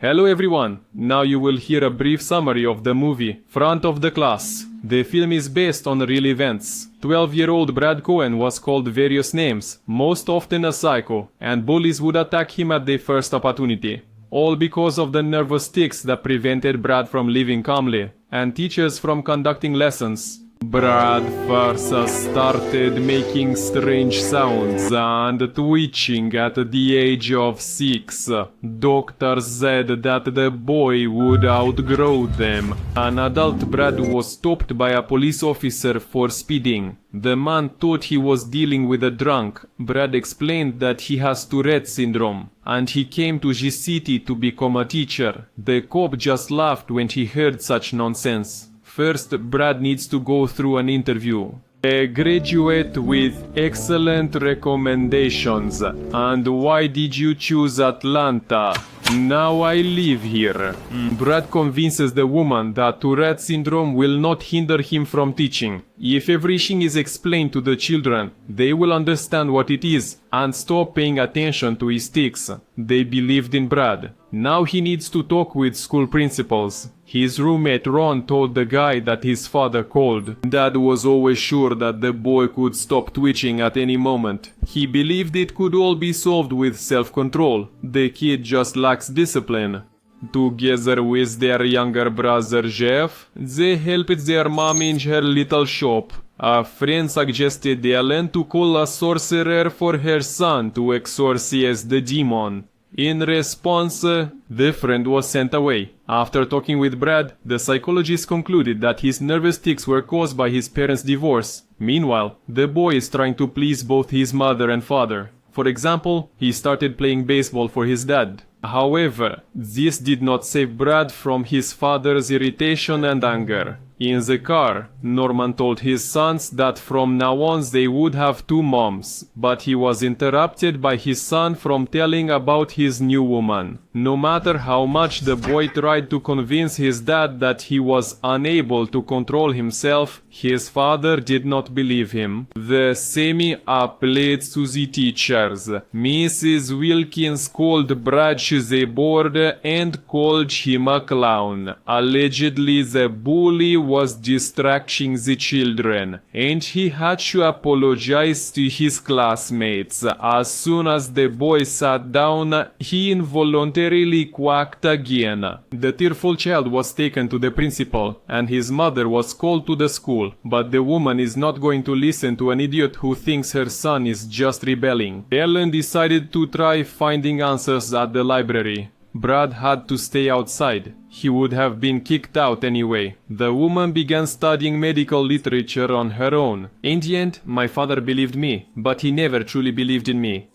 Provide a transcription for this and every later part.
Hello everyone, now you will hear a brief summary of the movie Front of the Class. The film is based on real events. 12-year-old Brad Cohen was called various names, most often a psycho, and bullies would attack him at their first opportunity. All because of the nervous tics that prevented Brad from living calmly, and teachers from conducting lessons. Brad first started making strange sounds and twitching at the age of 6. Doctors said that the boy would outgrow them. An adult Brad was stopped by a police officer for speeding. The man thought he was dealing with a drunk. Brad explained that he has Tourette syndrome, and he came to G City to become a teacher. The cop just laughed when he heard such nonsense. First, Brad needs to go through an interview. A graduate with excellent recommendations. And why did you choose Atlanta? Now I live here. Brad convinces the woman that Tourette syndrome will not hinder him from teaching. If everything is explained to the children, they will understand what it is and stop paying attention to his tics. They believed in Brad. Now he needs to talk with school principals. His roommate Ron told the guy that his father called. Dad was always sure that the boy could stop twitching at any moment. He believed it could all be solved with self-control. The kid just lacks discipline. Together with their younger brother Jeff, they helped their mom in her little shop. A friend suggested Ellen to call a sorcerer for her son to exorcise the demon. In response, the friend was sent away. After talking with Brad, the psychologist concluded that his nervous tics were caused by his parents' divorce. Meanwhile, the boy is trying to please both his mother and father. For example, he started playing baseball for his dad. However, this did not save Brad from his father's irritation and anger. In the car, Norman told his sons that from now on they would have 2 moms, but he was interrupted by his son from telling about his new woman. No matter how much the boy tried to convince his dad that he was unable to control himself, his father did not believe him. The same applied to the teachers. Mrs. Wilkins called Brad the board and called him a clown. Allegedly, the bully was distracting the children, and he had to apologize to his classmates. As soon as the boy sat down, he involuntarily quacked again. The tearful child was taken to the principal, and his mother was called to the school, but the woman is not going to listen to an idiot who thinks her son is just rebelling. Ellen decided to try finding answers at the library. Brad had to stay outside. He would have been kicked out anyway. The woman began studying medical literature on her own. In the end, my father believed me, but he never truly believed in me.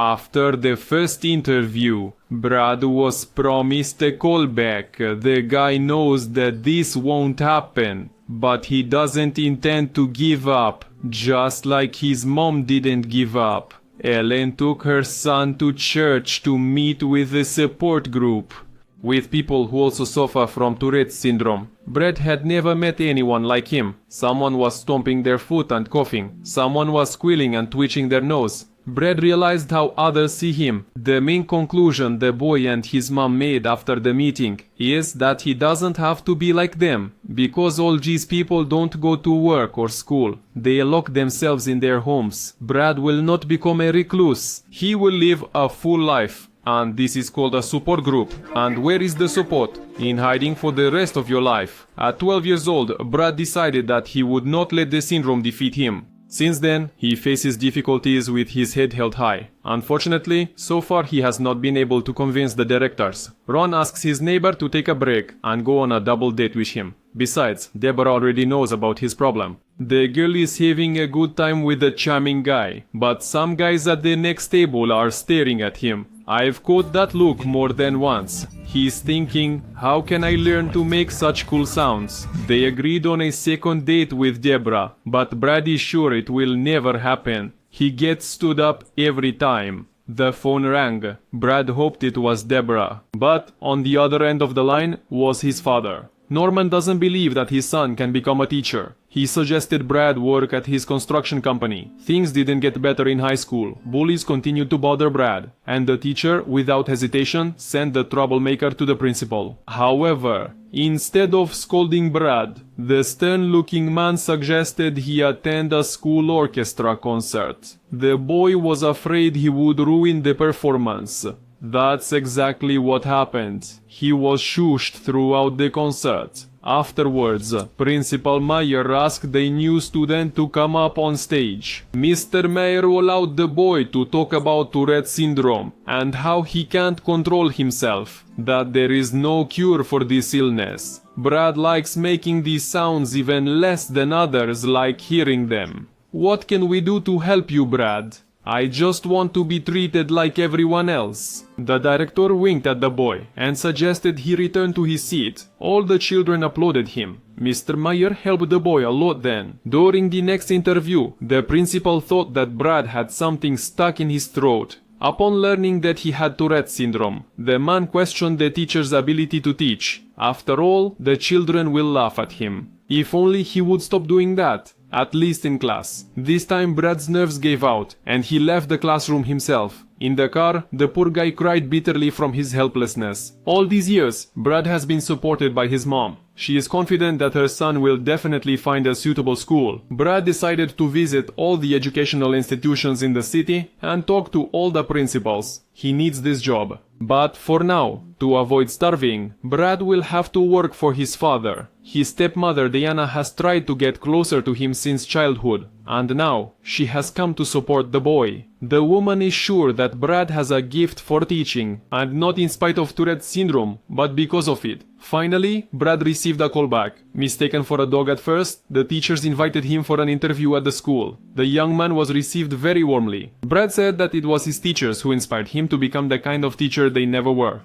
After the first interview, Brad was promised a callback. The guy knows that this won't happen, but he doesn't intend to give up, just like his mom didn't give up. Ellen took her son to church to meet with a support group with people who also suffer from Tourette syndrome. Brad had never met anyone like him. Someone was stomping their foot and coughing. Someone was squealing and twitching their nose. Brad realized how others see him. The main conclusion the boy and his mom made after the meeting is that he doesn't have to be like them, because all these people don't go to work or school. They lock themselves in their homes. Brad will not become a recluse. He will live a full life. And this is called a support group. And where is the support? In hiding for the rest of your life. At 12 years old, Brad decided that he would not let the syndrome defeat him. Since then, he faces difficulties with his head held high. Unfortunately, so far he has not been able to convince the directors. Ron asks his neighbor to take a break and go on a double date with him. Besides, Deborah already knows about his problem. The girl is having a good time with a charming guy, but some guys at the next table are staring at him. I've caught that look more than once. He's thinking, how can I learn to make such cool sounds? They agreed on a second date with Deborah, but Brad is sure it will never happen. He gets stood up every time. The phone rang. Brad hoped it was Deborah, but on the other end of the line was his father. Norman doesn't believe that his son can become a teacher. He suggested Brad work at his construction company. Things didn't get better in high school. Bullies continued to bother Brad, and the teacher, without hesitation, sent the troublemaker to the principal. However, instead of scolding Brad, the stern-looking man suggested he attend a school orchestra concert. The boy was afraid he would ruin the performance. That's exactly what happened. He was shushed throughout the concert. Afterwards, Principal Meyer asked the new student to come up on stage. Mr. Meyer allowed the boy to talk about Tourette syndrome and how he can't control himself, that there is no cure for this illness. Brad likes making these sounds even less than others like hearing them. What can we do to help you, Brad? I just want to be treated like everyone else. The director winked at the boy and suggested he return to his seat. All the children applauded him. Mr. Meyer helped the boy a lot then. During the next interview, the principal thought that Brad had something stuck in his throat. Upon learning that he had Tourette syndrome, the man questioned the teacher's ability to teach. After all, the children will laugh at him. If only he would stop doing that. At least in class. This time Brad's nerves gave out, and he left the classroom himself. In the car, the poor guy cried bitterly from his helplessness. All these years, Brad has been supported by his mom. She is confident that her son will definitely find a suitable school. Brad decided to visit all the educational institutions in the city and talk to all the principals. He needs this job. But for now, to avoid starving, Brad will have to work for his father. His stepmother Diana has tried to get closer to him since childhood, and now she has come to support the boy. The woman is sure that Brad has a gift for teaching, and not in spite of Tourette syndrome, but because of it. Finally, Brad received a call back. Mistaken for a dog at first, the teachers invited him for an interview at the school. The young man was received very warmly. Brad said that it was his teachers who inspired him to become the kind of teacher they never were.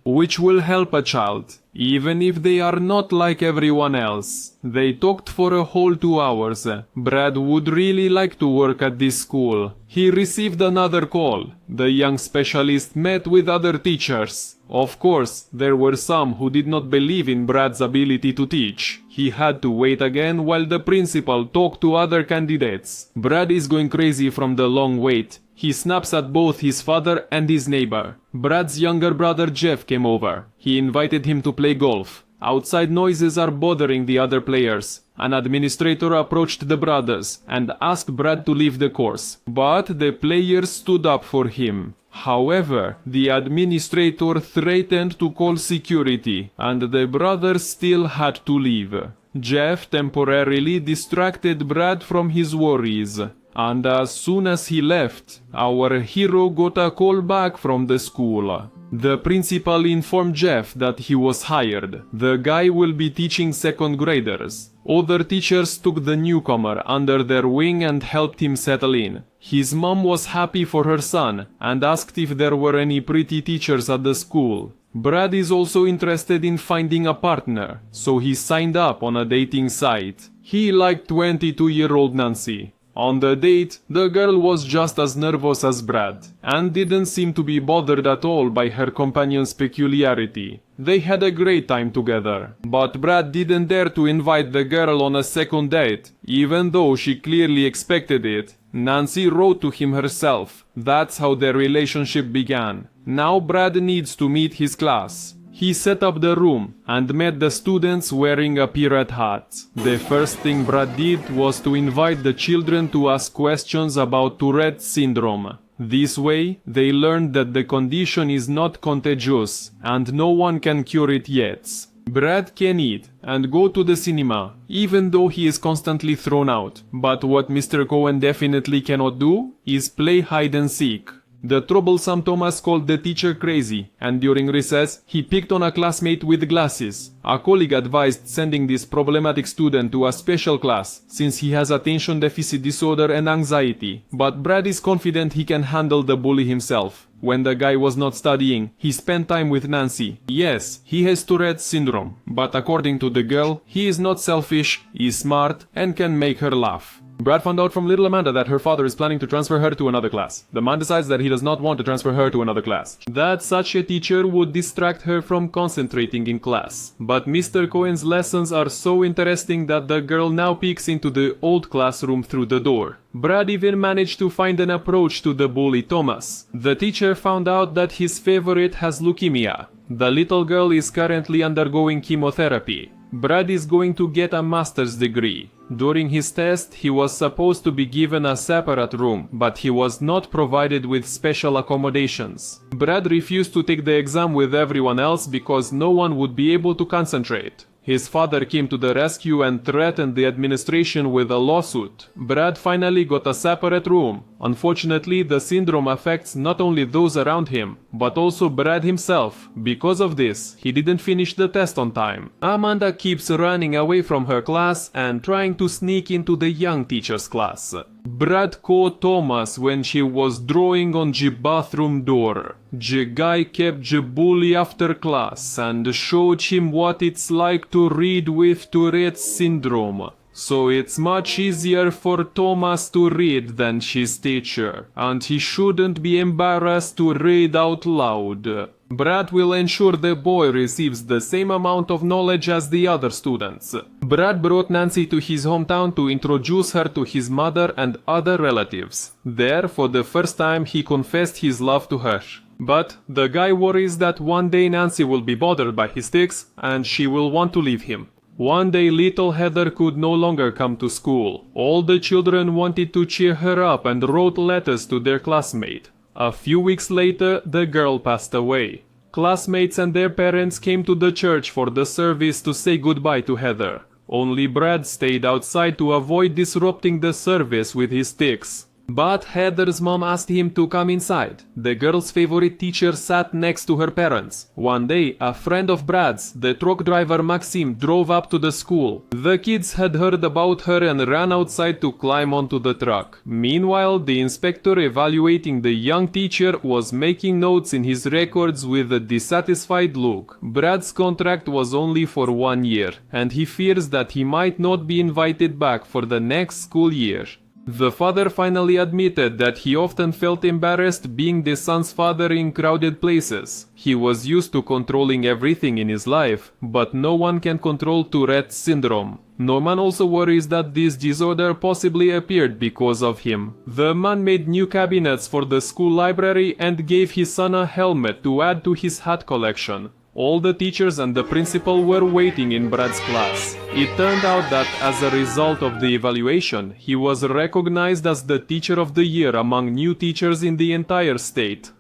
Which will help a child, even if they are not like everyone else. They talked for a whole 2 hours. Brad would really like to work at this school. He received another call. The young specialist met with other teachers. Of course, there were some who did not believe in Brad's ability to teach. He had to wait again while the principal talked to other candidates. Brad is going crazy from the long wait. He snaps at both his father and his neighbor. Brad's younger brother Jeff came over. He invited him to play golf. Outside noises are bothering the other players. An administrator approached the brothers and asked Brad to leave the course, but the players stood up for him. However, the administrator threatened to call security, and the brothers still had to leave. Jeff temporarily distracted Brad from his worries. And as soon as he left, our hero got a call back from the school. The principal informed Jeff that he was hired. The guy will be teaching second graders. Other teachers took the newcomer under their wing and helped him settle in. His mom was happy for her son and asked if there were any pretty teachers at the school. Brad is also interested in finding a partner, so he signed up on a dating site. He liked 22-year-old Nancy. On the date, the girl was just as nervous as Brad, and didn't seem to be bothered at all by her companion's peculiarity. They had a great time together, but Brad didn't dare to invite the girl on a second date, even though she clearly expected it. Nancy wrote to him herself. That's how their relationship began. Now Brad needs to meet his class. He set up the room and met the students wearing a pirate hat. The first thing Brad did was to invite the children to ask questions about Tourette syndrome. This way, they learned that the condition is not contagious and no one can cure it yet. Brad can eat and go to the cinema, even though he is constantly thrown out. But what Mr. Cohen definitely cannot do is play hide and seek. The troublesome Thomas called the teacher crazy, and during recess, he picked on a classmate with glasses. A colleague advised sending this problematic student to a special class, since he has attention deficit disorder and anxiety. But Brad is confident he can handle the bully himself. When the guy was not studying, he spent time with Nancy. Yes, he has Tourette syndrome, but according to the girl, he is not selfish, is smart, and can make her laugh. Brad found out from little Amanda that her father is planning to transfer her to another class. The man decides that he does not want to transfer her to another class, that such a teacher would distract her from concentrating in class. But Mr. Cohen's lessons are so interesting that the girl now peeks into the old classroom through the door. Brad even managed to find an approach to the bully Thomas. The teacher found out that his favorite has leukemia. The little girl is currently undergoing chemotherapy. Brad is going to get a master's degree. During his test, he was supposed to be given a separate room, but he was not provided with special accommodations. Brad refused to take the exam with everyone else because no one would be able to concentrate. His father came to the rescue and threatened the administration with a lawsuit. Brad finally got a separate room. Unfortunately, the syndrome affects not only those around him, but also Brad himself. Because of this, he didn't finish the test on time. Amanda keeps running away from her class and trying to sneak into the young teacher's class. Brad caught Thomas when she was drawing on the bathroom door. The guy kept the bully after class and showed him what it's like to read with Tourette's syndrome. So it's much easier for Thomas to read than his teacher, and he shouldn't be embarrassed to read out loud. Brad will ensure the boy receives the same amount of knowledge as the other students. Brad brought Nancy to his hometown to introduce her to his mother and other relatives. There, for the first time, he confessed his love to her. But the guy worries that one day Nancy will be bothered by his tics and she will want to leave him. One day little Heather could no longer come to school. All the children wanted to cheer her up and wrote letters to their classmate. A few weeks later, the girl passed away. Classmates and their parents came to the church for the service to say goodbye to Heather. Only Brad stayed outside to avoid disrupting the service with his tics. But Heather's mom asked him to come inside. The girl's favorite teacher sat next to her parents. One day, a friend of Brad's, the truck driver Maxim, drove up to the school. The kids had heard about her and ran outside to climb onto the truck. Meanwhile, the inspector evaluating the young teacher was making notes in his records with a dissatisfied look. Brad's contract was only for 1 year, and he fears that he might not be invited back for the next school year. The father finally admitted that he often felt embarrassed being the son's father in crowded places. He was used to controlling everything in his life, but no one can control Tourette's syndrome. Norman also worries that this disorder possibly appeared because of him. The man made new cabinets for the school library and gave his son a helmet to add to his hat collection. All the teachers and the principal were waiting in Brad's class. It turned out that as a result of the evaluation, he was recognized as the Teacher of the Year among new teachers in the entire state.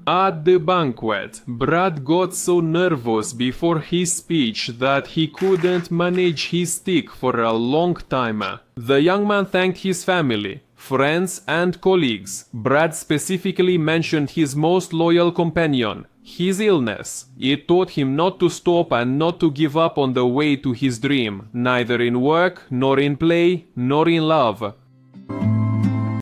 At the banquet, Brad got so nervous before his speech that he couldn't manage his stick for a long time. The young man thanked his family, friends and colleagues. Brad specifically mentioned his most loyal companion, his illness. It taught him not to stop and not to give up on the way to his dream, neither in work, nor in play, nor in love.